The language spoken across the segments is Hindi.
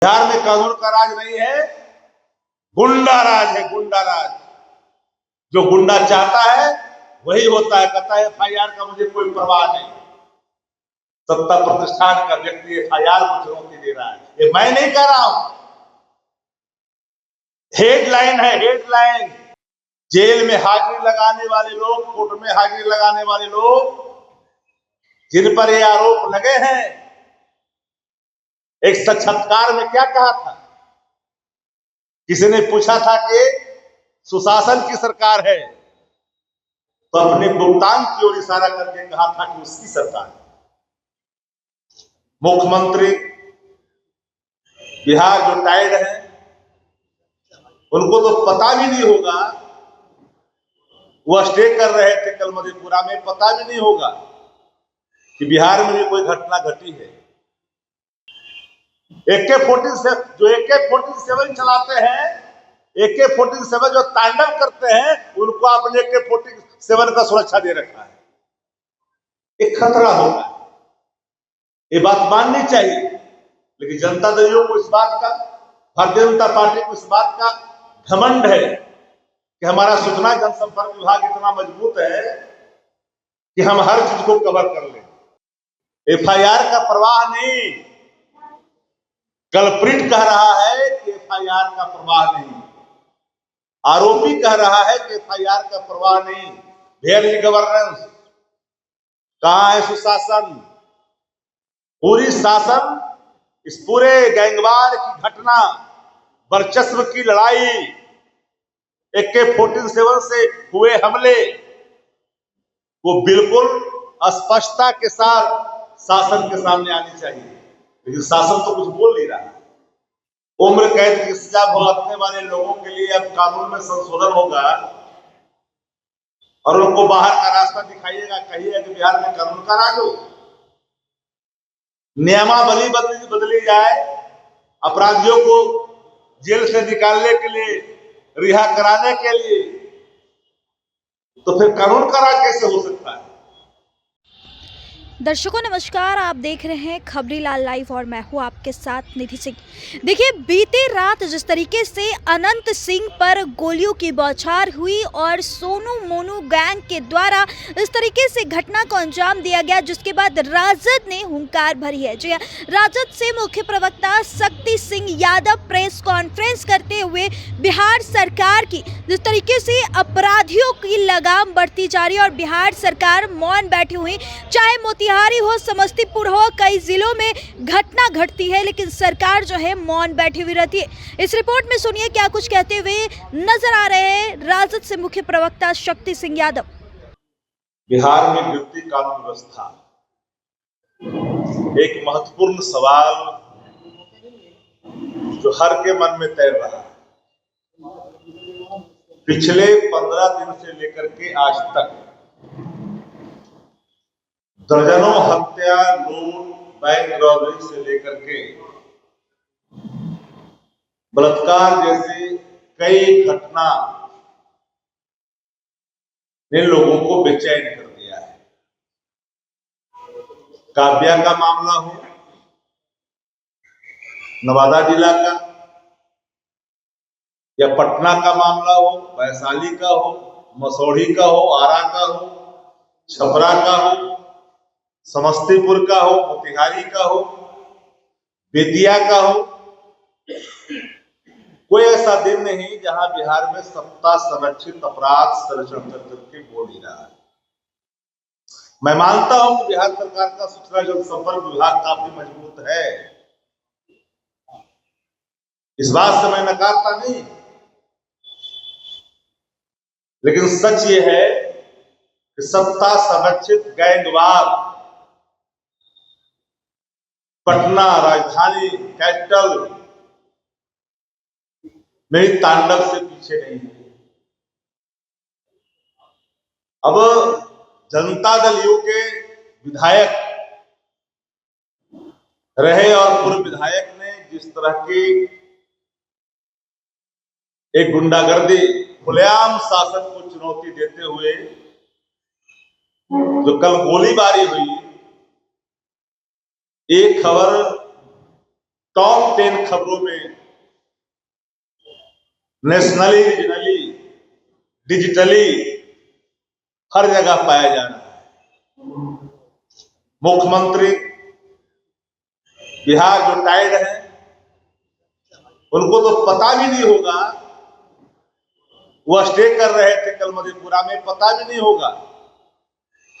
बिहार में कानून का राज नहीं है, गुंडा राज है। गुंडा राज, जो गुंडा चाहता है वही होता है। कहता है एफआईआर का मुझे कोई परवाह नहीं। सत्ता प्रतिष्ठान का व्यक्ति एफआईआर को चुनौती दे रहा है, ये मैं नहीं कह रहा हूं। हेडलाइन है, हेडलाइन। जेल में हाजिरी लगाने वाले लोग, कोर्ट में हाजिरी लगाने वाले लोग जिन पर ये आरोप लगे हैं, एक साक्षात्कार में क्या कहा था? किसी ने पूछा था कि सुशासन की सरकार है, तो अपने भुगतान की ओर इशारा करके कहा था कि उसकी सरकार है। मुख्यमंत्री बिहार जो टायर्ड है, उनको तो पता भी नहीं होगा, वो स्टे कर रहे थे कल मधेपुरा में, पता भी नहीं होगा कि बिहार में भी कोई घटना घटी है। AK-47 चलाते हैं, AK-47 जो तांडव करते हैं, उनको आपने AK-47 का सुरक्षा दे रखा है। एक खतरा होगा, ये बात माननी चाहिए। लेकिन जनता दलों को इस बात का, भारतीय जनता पार्टी को इस बात का घमंड है कि हमारा सूचना जनसंपर्क विभाग इतना मजबूत है कि हम हर चीज को कवर कर लें। एफआईआर का परवाह नहीं। कल्प्रिट कह रहा है कि एफआईआर का परवाह नहीं, आरोपी कह रहा है कि एफआईआर का परवाह नहीं। Where is governance? कहां है सुशासन? पूरी शासन इस पूरे गैंगवार की घटना, वर्चस्व की लड़ाई, AK-47 से हुए हमले वो बिल्कुल स्पष्टता के साथ शासन के सामने आनी चाहिए। लेकिन शासन तो कुछ बोल नहीं रहा। उम्र कैद की सजा भुगतने वाले लोगों के लिए अब कानून में संशोधन होगा और उनको बाहर का रास्ता दिखाइएगा, कहिएगा कि बिहार में कानून का राज हो, नियमावली बदली जाए, अपराधियों को जेल से निकालने के लिए, रिहा कराने के लिए, तो फिर कानून का राज कैसे हो सकता है? दर्शकों नमस्कार, आप देख रहे हैं खबरीलाल लाइव और मैं हूं आपके साथ निधि सिंह। देखिए, बीते रात जिस तरीके से अनंत सिंह पर गोलियों की बौछार हुई और सोनू मोनू गैंग के द्वारा इस तरीके से घटना को अंजाम दिया गया, जिसके बाद राजद ने हुंकार भरी है। जी, राजद से मुख्य प्रवक्ता शक्ति सिंह यादव प्रेस कॉन्फ्रेंस करते हुए बिहार सरकार की जिस तरीके से अपराधियों की लगाम बढ़ती जा रही है और बिहार सरकार मौन बैठी हुई, चाहे मोतिहारी हो, समस्तीपुर हो, कई जिलों में घटना घटती है लेकिन सरकार जो है मौन बैठी हुई रहती है। इस रिपोर्ट में सुनिए क्या कुछ कहते हुए नजर आ रहे हैं राजद से मुख्य प्रवक्ता शक्ति सिंह यादव। बिहार में गिरती कानून व्यवस्था एक महत्वपूर्ण सवाल जो हर के मन में तैर रहा है। पिछले 15 दिन से लेकर के आज तक दर्जनों हत्या, लूट, बैंक रॉबरी से लेकर के बलात्कार जैसी कई घटना ने लोगों को बेचैन कर दिया है। काव्या का मामला हो, नवादा जिला का, या पटना का मामला हो, वैशाली का हो, मसौढ़ी का हो, आरा का हो, छपरा का हो, समस्तीपुर का हो, मोतिहारी का हो, बेतिया का हो, कोई ऐसा दिन नहीं जहां बिहार में सत्ता संरक्षित अपराध संरक्षण तंत्र के बोल ही रहा है। मैं मानता हूं कि बिहार सरकार का सूचना जनसंपर्क विभाग काफी मजबूत है, इस बात से मैं नकारता नहीं, लेकिन सच ये है कि सत्ता संरक्षित गैंगवार पटना, राजधानी, कैपिटल में तांडव से पीछे नहीं है। अब जनता दल यू के विधायक रहे और पूर्व विधायक ने जिस तरह की एक गुंडागर्दी, खुलेआम शासन को चुनौती देते हुए जो कल गोलीबारी हुई, एक खबर टॉप 10 खबरों में नेशनली, रीजनली, डिजिटली हर जगह पाया जा रहा है। मुख्यमंत्री बिहार जो टाइड है, उनको तो पता भी नहीं होगा, वो स्टे कर रहे थे कल मधेपुरा में, पता भी नहीं होगा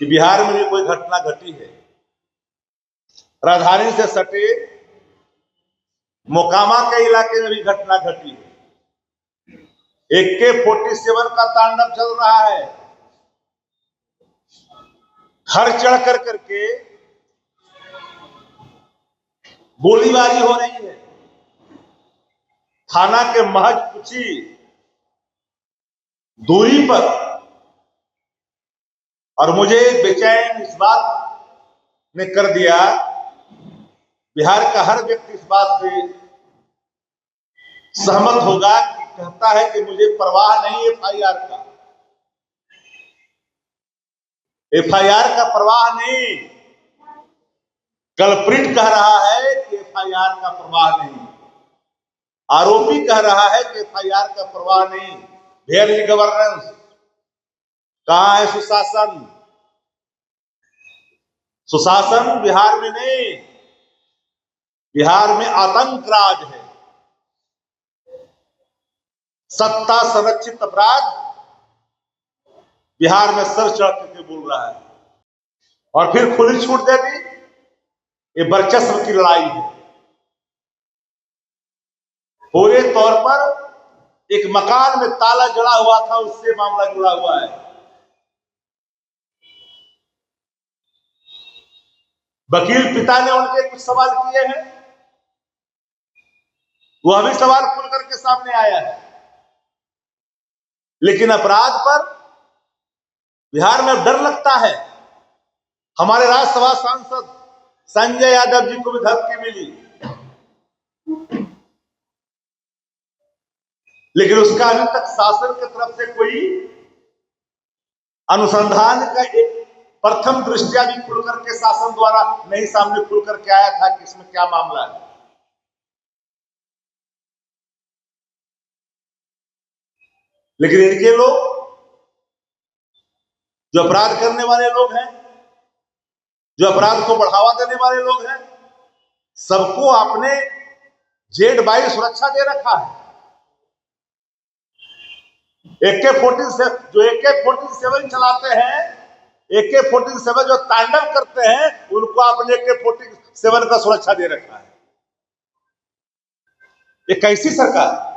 कि बिहार में भी कोई घटना घटी है। राजधानी से सटे मोकामा के इलाके में भी घटना घटी है। AK-47 का तांडव चल रहा है। घर चढ़ कर करके गोलीबारी हो रही है। थाना के महज कुछ ही दूरी पर, और मुझे बेचैन इस बात ने कर दिया, बिहार का हर व्यक्ति इस बात से सहमत होगा कि कहता है कि मुझे परवाह नहीं FIR का, FIR का परवाह नहीं। कल्प्रिट कह रहा है कि FIR का परवाह नहीं, आरोपी कह रहा है कि FIR का परवाह नहीं। Where is governance? कहां है सुशासन? सुशासन बिहार में नहीं, बिहार में आतंक राज है। सत्ता संरक्षित अपराध बिहार में सर चढ़ करके बोल रहा है, और फिर खुली छूट दे दी। ये वर्चस्व की लड़ाई है। पूरे तौर पर एक मकान में ताला जड़ा हुआ था, उससे मामला जुड़ा हुआ है। वकील पिता ने उनके कुछ सवाल किए हैं, वह भी सवाल खुल करके सामने आया है। लेकिन अपराध पर बिहार में डर लगता है। हमारे राज्यसभा सांसद संजय यादव जी को भी धमकी मिली, लेकिन उसका अभी तक शासन की तरफ से कोई अनुसंधान का एक प्रथम दृष्टिया भी खुल करके शासन द्वारा नहीं सामने खुल करके आया था कि इसमें क्या मामला है। लेकिन इनके लोग, जो अपराध करने वाले लोग हैं, जो अपराध को बढ़ावा देने वाले लोग हैं, सबको आपने Z-22 सुरक्षा दे रखा है। जो AK-47 चलाते हैं, AK-47 जो तांडव करते हैं, उनको आपने AK-47 का सुरक्षा दे रखा है। ये कैसी सरकार?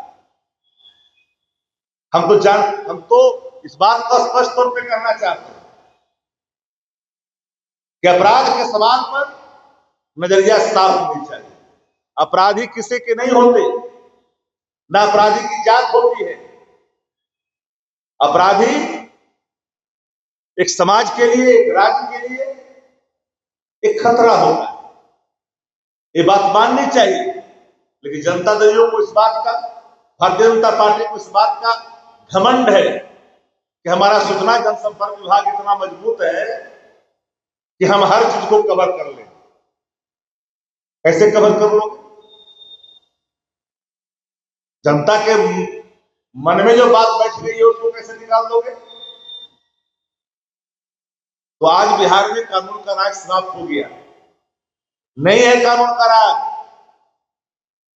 हम तो इस बात का स्पष्ट तौर पे कहना चाहते हैं कि अपराध के सवाल पर नजरिया साफ होनी चाहिए। अपराधी किसी के नहीं होते, ना अपराधी की जात होती है। अपराधी एक समाज के लिए, एक राज्य के लिए एक खतरा होता है। ये बात माननी चाहिए। लेकिन जनता दलों को इस बात का, भारतीय जनता पार्टी को इस बात का घमंड है कि हमारा सूचना जनसंपर्क विभाग इतना मजबूत है कि हम हर चीज को कवर कर लें। कैसे कवर कर लोगे? जनता के मन में जो बात बैठ गई है उसको कैसे निकाल दोगे? तो आज बिहार में कानून का राज समाप्त हो गया, नहीं है कानून का राज।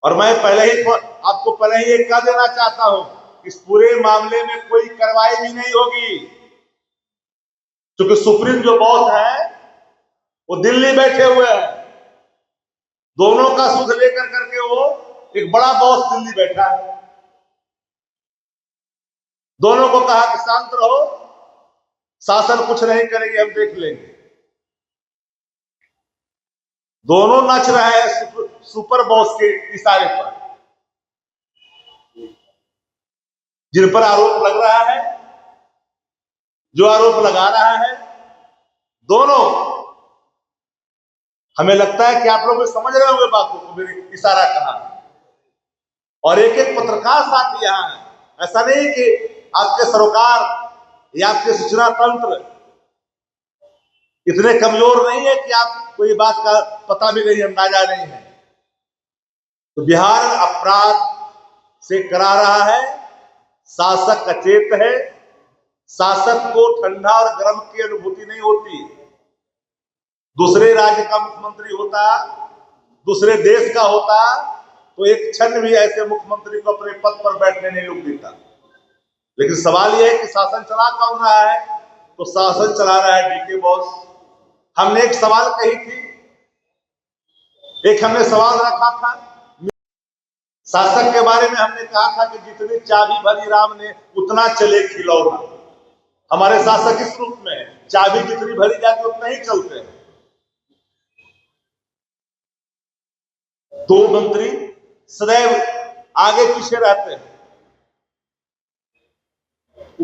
और मैं आपको पहले ही एक कह देना चाहता हूं, इस पूरे मामले में कोई कार्रवाई भी नहीं होगी, क्योंकि सुप्रीम जो बॉस है वो दिल्ली बैठे हुए हैं। दोनों का सुध लेकर करके वो एक बड़ा बॉस दिल्ली बैठा है। दोनों को कहा कि शांत रहो, शासन कुछ नहीं करेगी, हम देख लेंगे। दोनों नाच रहे हैं सुपर बॉस के इशारे पर। जिन पर आरोप लग रहा है, जो आरोप लगा रहा है, दोनों, हमें लगता है कि आप लोग समझ रहे होंगे बातों को, मेरे इशारा कहा। और एक एक पत्रकार साथी यहां है। ऐसा नहीं कि आपके सरोकार या आपके सूचना तंत्र इतने कमजोर नहीं है कि आपको ये बात का पता भी नहीं, अंदाजा नहीं है। तो बिहार अपराध से करा रहा है, शासक अचेत है, शासक को ठंडा और गर्म की अनुभूति नहीं होती। दूसरे राज्य का मुख्यमंत्री होता, दूसरे देश का होता, तो एक क्षण भी ऐसे मुख्यमंत्री को अपने पद पर बैठने नहीं लोग देता। लेकिन सवाल यह है कि शासन चला कौन रहा है? तो शासन चला रहा है डीके बॉस। हमने एक सवाल कही थी, एक हमने सवाल रखा था शासक के बारे में। हमने कहा था कि जितनी चाबी भरी राम ने उतना चले खिलौना। हमारे शासक इस रूप में चाबी जितनी भरी जाती उतना ही चलते हैं। दो मंत्री सदैव आगे पीछे रहते हैं।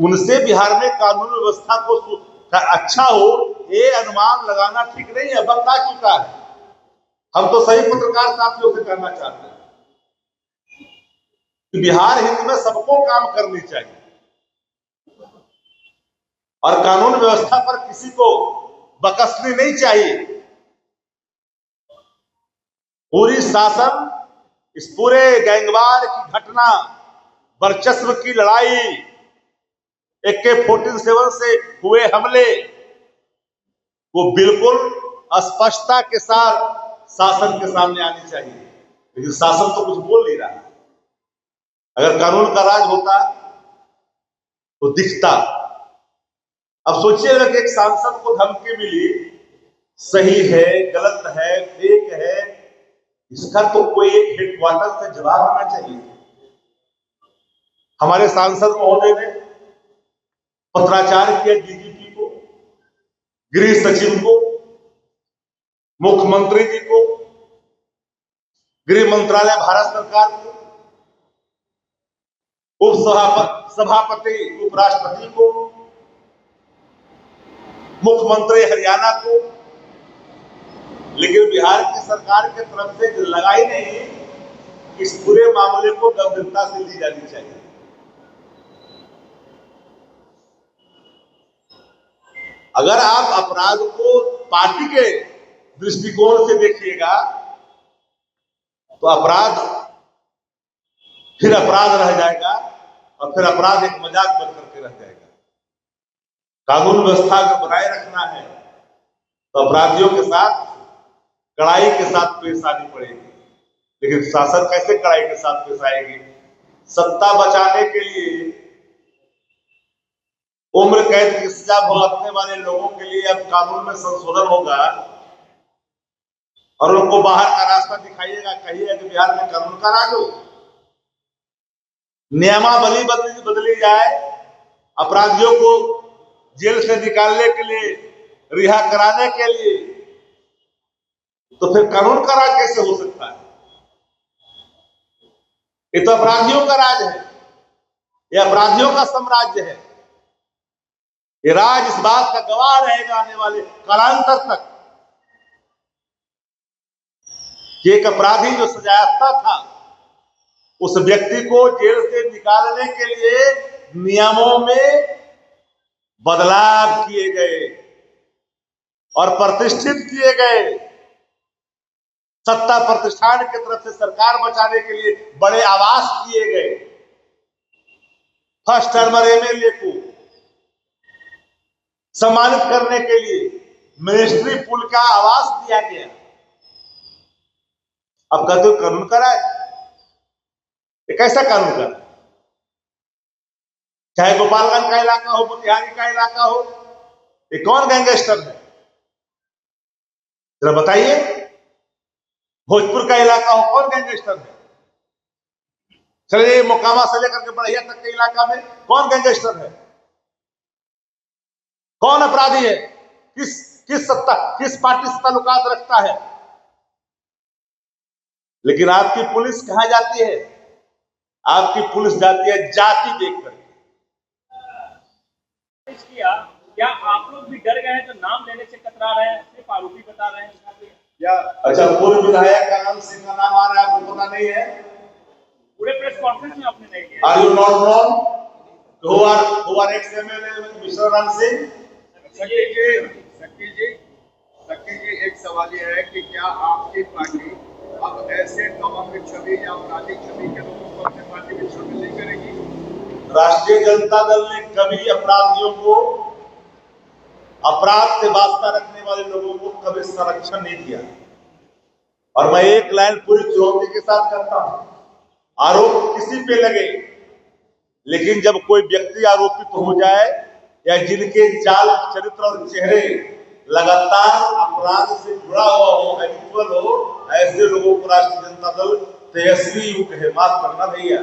उनसे बिहार में कानून व्यवस्था को अच्छा हो ये अनुमान लगाना ठीक नहीं है, वक्त आ चुका है। हम तो सही पत्रकार साथियों से कहना चाहते हैं कि बिहार हित में सबको काम करनी चाहिए और कानून व्यवस्था पर किसी को बकसनी नहीं चाहिए। पूरी शासन इस पूरे गैंगवार की घटना, वर्चस्व की लड़ाई, AK-47 से हुए हमले को बिल्कुल स्पष्टता के साथ शासन के सामने आनी चाहिए। लेकिन शासन तो कुछ बोल नहीं रहा। अगर कानून का राज होता तो दिखता। अब सोचिएगा कि एक सांसद को धमकी मिली, सही है, गलत है, फेक है, इसका तो कोई एक हेडक्वार्टर से जवाब आना चाहिए। हमारे सांसद महोदय ने पत्राचार किया DGP को, गृह सचिव को, मुख्यमंत्री जी को, गृह मंत्रालय भारत सरकार को, सभापति उपराष्ट्रपति को, मुख्यमंत्री हरियाणा को। लेकिन बिहार की सरकार की तरफ से लगाई नहीं। इस पूरे मामले को गंभीरता से ली जानी चाहिए। अगर आप अपराध को पार्टी के दृष्टिकोण से देखिएगा तो अपराध फिर अपराध रह जाएगा और फिर अपराध एक मजाक बन करके रह जाएगा। कानून व्यवस्था को बनाए रखना है तो अपराधियों के साथ कड़ाई के साथ पेश आनी पड़ेगी। लेकिन शासन कैसे कड़ाई के साथ पेश आएगी? सत्ता बचाने के लिए उम्र कैद की सजा भुगतने वाले लोगों के लिए अब कानून में संशोधन होगा और उनको बाहर का रास्ता दिखाइएगा, कहिएगा कि बिहार में कानून का राज हो। नियमावली बदली जाए, अपराधियों को जेल से निकालने के लिए, रिहा कराने के लिए, तो फिर कानून का राज कैसे हो सकता है? ये तो अपराधियों का राज है, ये अपराधियों का साम्राज्य है। ये राज इस बात का गवाह रहेगा आने वाले कालांतर तक कि एक अपराधी जो सजायाफ्ता था उस व्यक्ति को जेल से निकालने के लिए नियमों में बदलाव किए गए और प्रतिष्ठित किए गए। सत्ता प्रतिष्ठान की तरफ से सरकार बचाने के लिए बड़े आवास किए गए। फर्स्ट टर्मर MLA को सम्मानित करने के लिए मिनिस्ट्री पुल का आवास दिया गया। अब कहते हो कानून का राज, ये कैसा कानून का? चाहे गोपालगंज का इलाका हो, मोतिहारी का इलाका हो, ये कौन गैंगस्टर है जरा बताइए? भोजपुर का इलाका हो, कौन गैंगस्टर है? चलिए मोकामा से लेकर के बढ़िया तक के इलाका में कौन गैंगस्टर है? कौन अपराधी है? किस पार्टी से ताल्लुकात रखता है? लेकिन आपकी पुलिस कहां जाती है? आपकी पुलिस जाती है जाति देख कर। क्या आप लोग भी डर गए हैं? तो नाम लेने से कतरा रहे हैं, सिर्फ आरोपी बता रहे हैं क्या? अच्छा, पूर्व विधायक का नाम सिंह का नाम आ रहा है, आपको पता नहीं है? पूरे प्रेस कॉन्फ्रेंस में आपने नहीं किया। Are you not known? Who are ex-MLA Mr. Ran Singh? शक्ति जी, एक सवाल यह है कि क्या आपकी पार्टी अब ऐसे कमंग छवि या आपराधिक छवि के लोगों को अपने पार्टी में शामिल नहीं करेगी। राष्ट्रीय जनता दल ने कभी अपराधियों को, अपराध से वास्ता रखने वाले लोगों को कभी संरक्षण नहीं दिया। और मैं एक लाइन पूरी चुनौती के साथ करता हूं, आरोप किसी पे लगे, लेकिन जब कोई व्यक्ति आरोपित हो जाए या जिनके चाल चरित्र और चेहरे लगातार अपराध से जुड़ा हुआ हो, हैबिचुअल हो, ऐसे लोगों को राष्ट्रीय जनता दल तेजस्वी युग है, माफ करना भैया।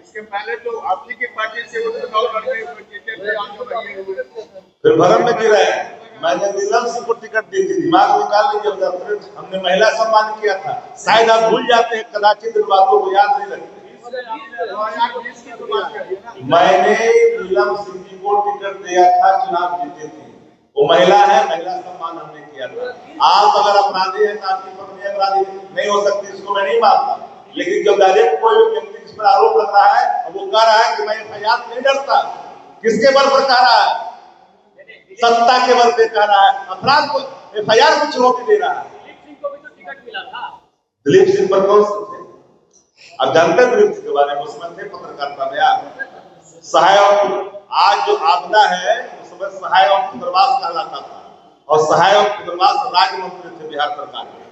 इसके पहले तो आप ही की पार्टी से वो चुनाव लड़ने को जीते थे, आज वो नहीं हुए। फिर भरम में गिरा है। मैंने नीलम सिंह को टिकट दी थी, दिमाग निकाल लीजिए, फिर हमने महिला सम्मान किया था। शायद आप भूल जाते हैं, कदाचित इन बातों को याद नहीं रखते। 2020 की तो बात करिए ना। मैंने नीलम सिंह जी को टिकट दिया था, चुनाव जीते थे। वो महिला है, महिला सम्मान हमने किया था। आप अगर अपराधी है तो आपकी पत्नी अपराधी नहीं हो सकती, इसको मैं नहीं मानता। लेकिन जब डायरेक्ट कोई व्यक्ति जिस पर आरोप लग रहा है, वो कह रहा है कि मैं एफआईआर नहीं डरता, किसके बल पर कह रहा है? सत्ता के बल पे कह रहा है, अपराध को, एफआईआर को चुनौती दे रहा है। दिलीप सिंह को भी तो टिकट मिला था। दिलीप सिंह पर कौन से थे? अब जानते हैं दिलीप सिंह के बारे में, उसमें थे पत्रकारिता में यार सहायक। आज जो आपदा है उस समय सहायक पुनर्वास कहलाता था, और सहायक पुनर्वास राज्य मंत्री थे बिहार सरकार के।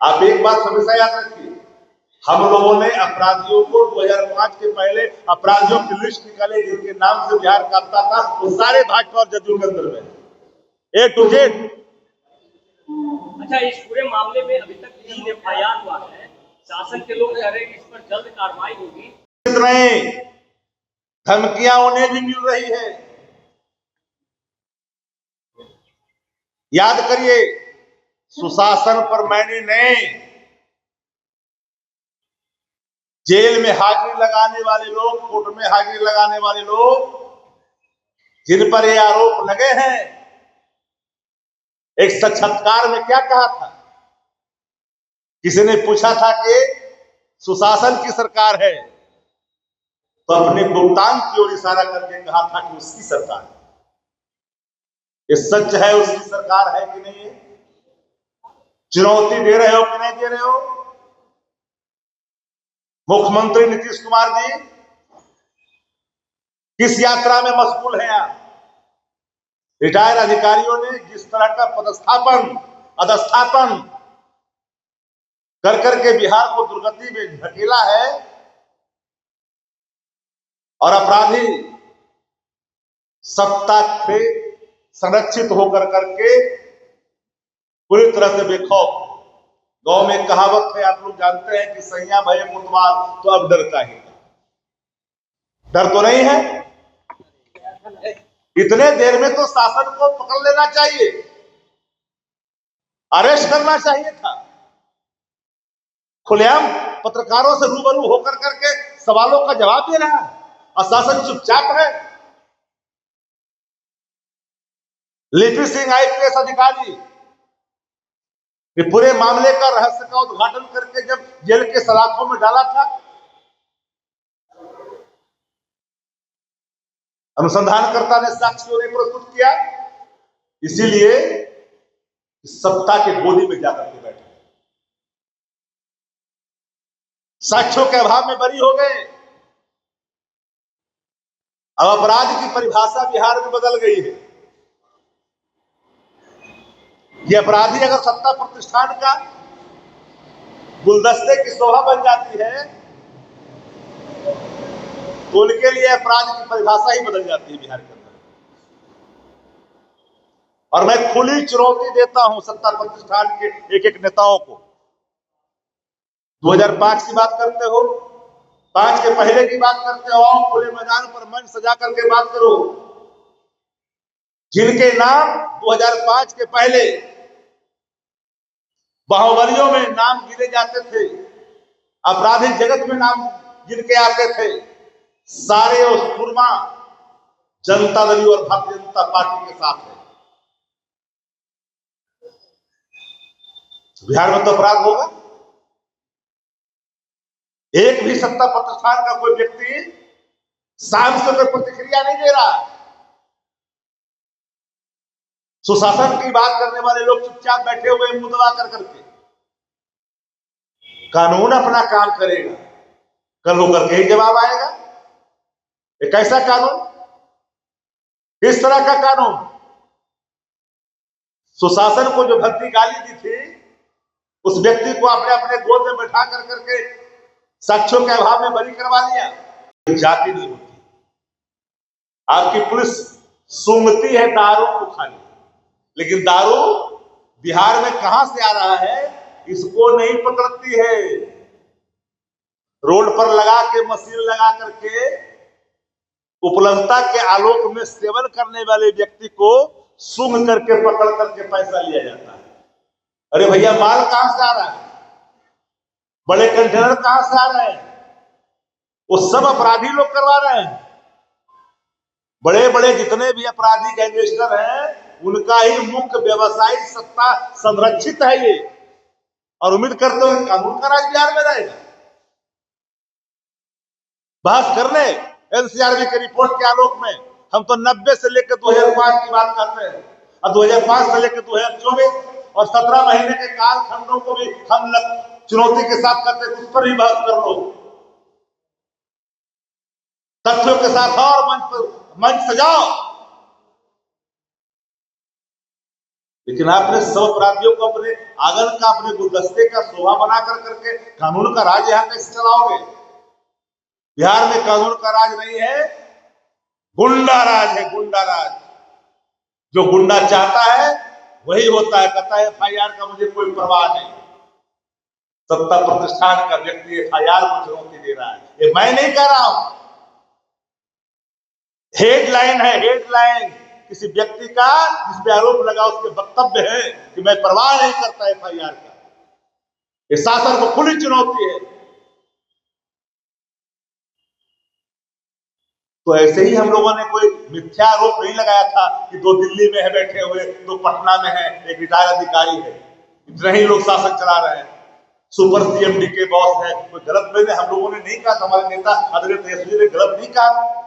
आप एक बात हमेशा याद रखिए, हम लोगों ने अपराधियों को 2005 के पहले अपराधियों की लिस्ट निकाले जिनके नाम से बिहार कांपता था, वो सारे भाजपा और जदयू के अंदर में A to Z। अच्छा, इस पूरे मामले में अभी तक 3 एफआईआर हुआ है। शासन के लोग कह रहे हैं कि इस पर जल्द कार्रवाई होगी। नहीं, धमकियां उन्हें भी मिल रही है। याद करिए, सुशासन पर मैंने नहीं, जेल में हाजिरी लगाने वाले लोग, कोर्ट में हाजिरी लगाने वाले लोग जिन पर ये आरोप लगे हैं, एक साक्षात्कार में क्या कहा था? किसी ने पूछा था कि सुशासन की सरकार है, तो अपने भुगतान की ओर इशारा करके कहा था कि उसकी सरकार है। ये सच है, उसकी सरकार है कि नहीं है? चुनौती दे रहे हो कि नहीं दे रहे हो? मुख्यमंत्री नीतीश कुमार जी किस यात्रा में मशगूल हैं आप? रिटायर्ड अधिकारियों ने जिस तरह का पदस्थापन, अधस्थापन कर करके बिहार को दुर्गति में ढकेला है, और अपराधी सत्ता से संरक्षित होकर करके पूरी तरह से बेखौफ। गांव में कहावत है, आप लोग जानते हैं कि सैया भय मुतवार, तो अब डर का ही डर तो नहीं है। इतने देर में तो शासन को पकड़ लेना चाहिए, अरेस्ट करना चाहिए था। खुलेआम पत्रकारों से रूबरू होकर करके सवालों का जवाब दे रहा है, और शासन चुपचाप है। लिपि सिंह आईपीएस अधिकारी ये पूरे मामले का रहस्य का उद्घाटन करके जब जेल के सलाखों में डाला था, अनुसंधानकर्ता ने साक्ष्यों ने प्रस्तुत किया, इसीलिए सत्ता के गोदी में जाकर के बैठे, साक्ष्यों के अभाव में बरी हो गए। अब अपराध की परिभाषा बिहार में बदल गई है। ये अपराधी अगर सत्ता प्रतिष्ठान का गुलदस्ते की शोभा बन जाती है, तो उनके लिए अपराध की परिभाषा ही बदल जाती है बिहार के अंदर। और मैं खुली चुनौती देता हूं सत्ता प्रतिष्ठान के एक एक नेताओं को। 2005 की बात करते हो, 5 के पहले की बात करते हो, खुले मैदान पर मंच सजा करके बात करो। जिनके नाम 2005 के पहले बाहुबलियों में नाम गिने जाते थे, आपराधिक जगत में नाम जिनके आते थे, सारे उस सुरमा जनता दल और भारतीय जनता पार्टी के साथ है। बिहार में तो अपराध होगा। एक भी सत्ता प्रतिष्ठान का कोई व्यक्ति शाम से कोई प्रतिक्रिया नहीं दे रहा। सुशासन की बात करने वाले लोग चुपचाप बैठे हुए मुंह दबा कर करके। कानून अपना काम करेगा, कल होकर के ही जवाब आएगा। ये कैसा कानून, किस तरह का कानून? सुशासन को जो भद्दी गाली दी थी, उस व्यक्ति को आपने अपने गोद में बैठा कर करके साक्ष्यों के अभाव में बरी करवा लिया। जाति नहीं होती। आपकी पुलिस सूंघती है दारू को खाली, लेकिन दारू बिहार में कहां से आ रहा है इसको नहीं पकड़ती है। रोड पर लगा के, मशीन लगा करके उपलब्धता के आलोक में सेवन करने वाले व्यक्ति को सूंघ करके पकड़ करके पैसा लिया जाता है। अरे भैया, माल कहां से आ रहा है? बड़े कंटेनर कहां से आ रहे हैं? वो सब अपराधी लोग करवा रहे हैं। बड़े बड़े जितने भी अपराधी गैंगस्टर हैं, उनका ही मुख्य व्यवसायिक सत्ता संरक्षित है ये, और उम्मीद करते हैं कानून का राज बिहार में रहेगा। बहस करने एनसीआरबी की रिपोर्ट के आलोक में हम तो 90 से लेकर 2005 की बात करते हैं, और 2005 से लेकर 2024 और 17 महीने के कालखंडों को भी हम चुनौती के साथ करते हैं। उस पर भी बात कर लो, तथ्यों के साथ और मंच सजाओ। लेकिन आपने सब अपराधियों को अपने आंगन का, अपने गुलदस्ते का शोभा बना कर करके कानून का राज यहां कैसे चलाओगे? बिहार में कानून का राज नहीं है, गुंडा राज है, गुंडा राज। जो गुंडा चाहता है वही होता है। कहता है एफआईआर का मुझे कोई परवाह नहीं। सत्ता प्रतिष्ठान का व्यक्ति एफआईआर को चुनौती दे रहा है, ये मैं नहीं कह रहा हूं। हेडलाइन है, हेडलाइन किसी व्यक्ति का जिस पे आरोप लगा, उसके वक्तव्य है कि मैं परवाह नहीं करता एफआईआर का। ये शासन को खुली चुनौती है। तो ऐसे ही हम लोगों ने कोई मिथ्या आरोप नहीं लगाया था कि 2 दिल्ली में है बैठे हुए, 2 पटना में है, एक रिटायर्ड अधिकारी है, इतने ही लोग शासन चला रहे हैं, सुपर सीएमडी के बॉस है। कोई गलत मैंने हम लोगों ने नहीं कहा, हमारे नेता आदरणीय तेजस्वी ने गलत नहीं कहा।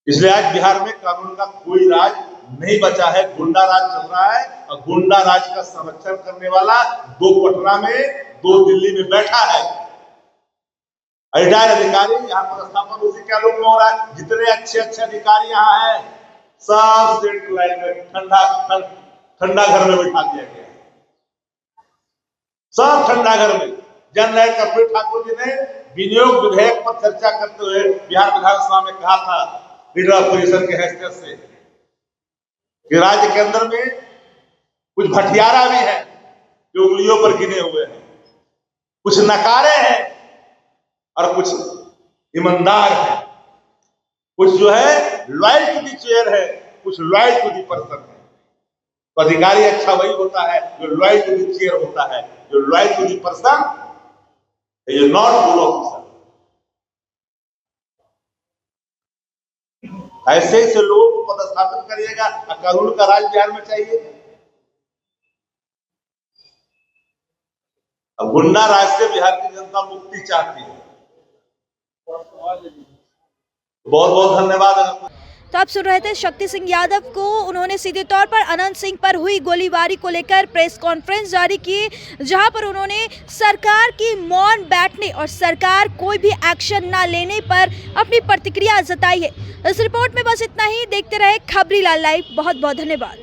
इसलिए आज बिहार में कानून का कोई राज नहीं बचा है, गुंडा राज चल रहा है। और गुंडा राज का संरक्षण करने वाला 2 पटना में, 2 दिल्ली में बैठा है। रिटायर्ड अधिकारी यहाँ पर स्थापन उसी के आलोक में हो रहा है। जितने अच्छे अच्छे अधिकारी यहाँ हैं, सब सेंट्रल लाइन में ठंडा घर में बैठा दिया गया है। सब ठंडा घर में। जनरल कर्पूरी ठाकुर जी ने विनियोग विधेयक पर चर्चा करते हुए बिहार विधानसभा में कहा था, लीडर अपोजिशन के हैसियत से, कि राज्य के अंदर में कुछ भटियारा भी है जो उंगलियों पर गिने हुए हैं, कुछ नकारे हैं और कुछ ईमानदार है, कुछ जो है लॉयल टू दी चेयर है, कुछ लॉयल टू दी पर्सन है। तो अधिकारी अच्छा वही होता है जो लॉयल टू दी चेयर होता है, जो लॉयल टू दी पर्सन, ये नॉट गुड ऑफिसर। ऐसे ऐसे लोगों को पदस्थापित करिएगा, कानून का राज बिहार में चाहिए। अब गुंडा राज से बिहार की जनता मुक्ति चाहती है। बहुत बहुत धन्यवाद। तो आप सुन रहे थे शक्ति सिंह यादव को। उन्होंने सीधे तौर पर अनंत सिंह पर हुई गोलीबारी को लेकर प्रेस कॉन्फ्रेंस जारी की, जहां पर उन्होंने सरकार की मौन बैठने और सरकार कोई भी एक्शन ना लेने पर अपनी प्रतिक्रिया जताई है। इस रिपोर्ट में बस इतना ही। देखते रहे खबरी लाल लाइव। बहुत बहुत धन्यवाद।